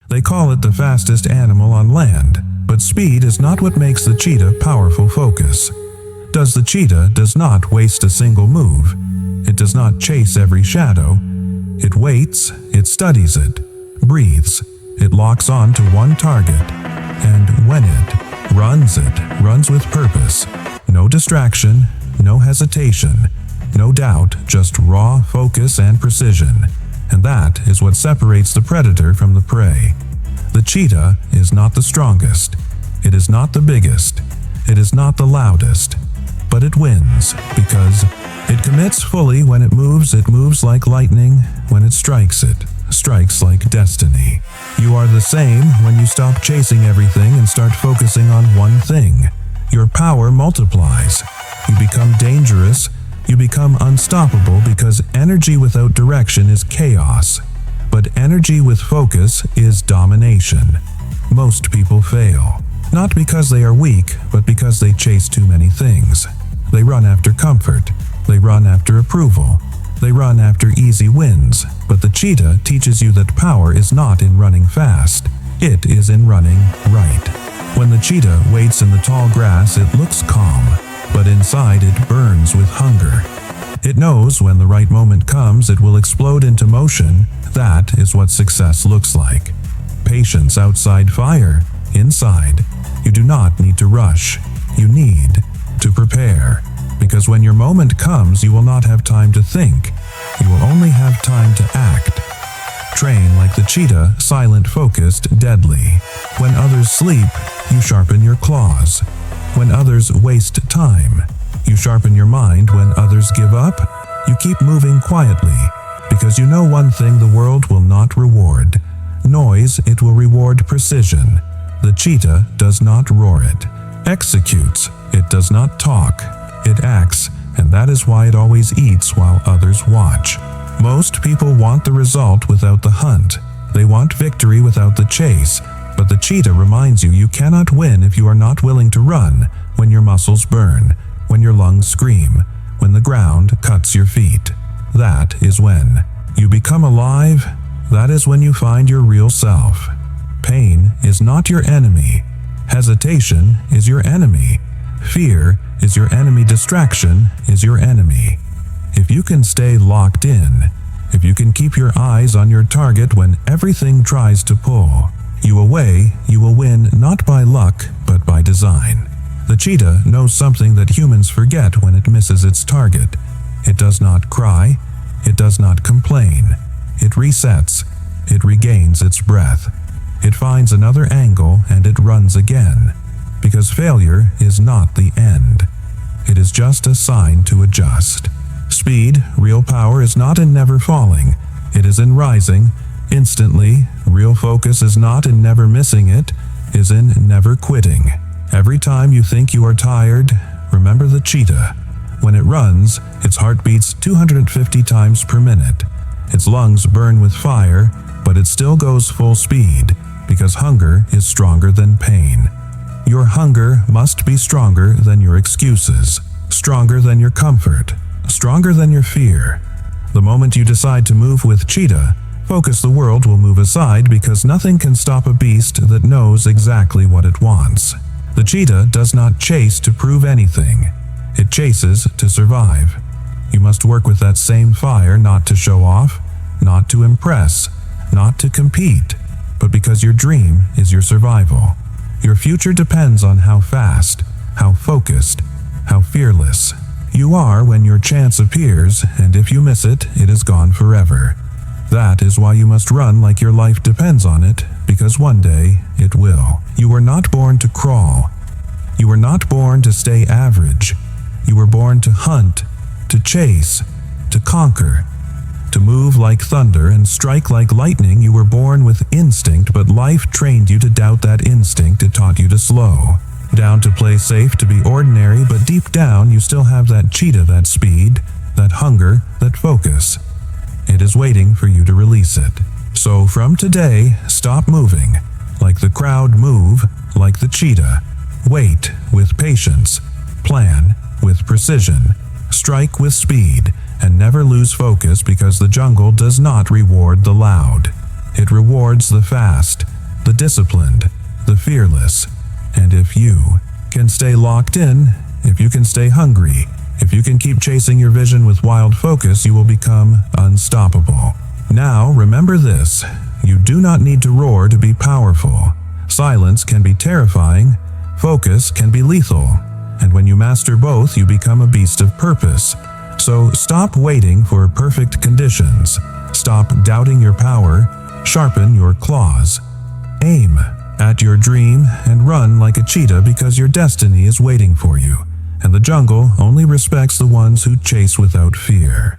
They call it the fastest animal on land, but speed is not what makes the cheetah powerful focus. The cheetah does not waste a single move. It does not chase every shadow. It waits, it studies it, breathes, it locks on to one target, and when it runs with purpose. No distraction, no hesitation, no doubt, just raw focus and precision. And that is what separates the predator from the prey. The cheetah is not the strongest. It is not the biggest. It is not the loudest. But it wins because it commits fully. When it moves like lightning. When it strikes like destiny. You are the same when you stop chasing everything and start focusing on one thing. Your power multiplies. You become dangerous. You become unstoppable because energy without direction is chaos. But energy with focus is domination. Most people fail. Not because they are weak, but because they chase too many things. They run after comfort. They run after approval. They run after easy wins. But the cheetah teaches you that power is not in running fast. It is in running right. When the cheetah waits in the tall grass, it looks calm, but inside it burns with hunger. It knows when the right moment comes, it will explode into motion. That is what success looks like. Patience outside, fire inside. You do not need to rush. You need to prepare. Because when your moment comes, you will not have time to think. You will only have time to act. Train like the cheetah, silent, focused, deadly. When others sleep, you sharpen your claws. When others waste time, you sharpen your mind. When others give up, you keep moving quietly. Because you know one thing the world will not reward noise, it will reward precision. The cheetah does not roar, it executes. It does not talk, it acts, and that is why it always eats while others watch. Most people want the result without the hunt. They want victory without the chase. But the cheetah reminds you cannot win if you are not willing to run, when your muscles burn, when your lungs scream, when the ground cuts your feet. That is when you become alive. That is when you find your real self. Pain is not your enemy. Hesitation is your enemy. Fear is your enemy. Distraction is your enemy. If you can stay locked in, if you can keep your eyes on your target when everything tries to pull you away, you will win not by luck, but by design. The cheetah knows something that humans forget when it misses its target. It does not cry. It does not complain. It resets. It regains its breath. It finds another angle and it runs again. Because failure is not the end. It is just a sign to adjust. Speed, real power, is not in never falling. It is in rising instantly. Real focus is not in never missing, it is in never quitting. Every time you think you are tired, remember the cheetah. When it runs, its heart beats 250 times per minute. Its lungs burn with fire, but it still goes full speed, because hunger is stronger than pain. Your hunger must be stronger than your excuses, stronger than your comfort, stronger than your fear. The moment you decide to move with cheetah, focus, the world will move aside, because nothing can stop a beast that knows exactly what it wants. The cheetah does not chase to prove anything. It chases to survive. You must work with that same fire, not to show off, not to impress, not to compete, but because your dream is your survival. Your future depends on how fast, how focused, how fearless you are when your chance appears, and if you miss it, it is gone forever. That is why you must run like your life depends on it, because one day it will. You were not born to crawl. You were not born to stay average. You were born to hunt, to chase, to conquer, to move like thunder and strike like lightning. You were born with instinct, but life trained you to doubt that instinct. It taught you to slow down, to play safe, to be ordinary, but deep down you still have that cheetah, that speed, that hunger, that focus. It is waiting for you to release it. So from today, stop moving like the crowd, move like the cheetah. Wait with patience, plan with precision, strike with speed, and never lose focus, because the jungle does not reward the loud. It rewards the fast, the disciplined, the fearless. And if you can stay locked in, if you can stay hungry, if you can keep chasing your vision with wild focus, you will become unstoppable. Now, remember this: you do not need to roar to be powerful. Silence can be terrifying, focus can be lethal, and when you master both, you become a beast of purpose. So stop waiting for perfect conditions. Stop doubting your power. Sharpen your claws. Aim at your dream and run like a cheetah, because your destiny is waiting for you, and the jungle only respects the ones who chase without fear.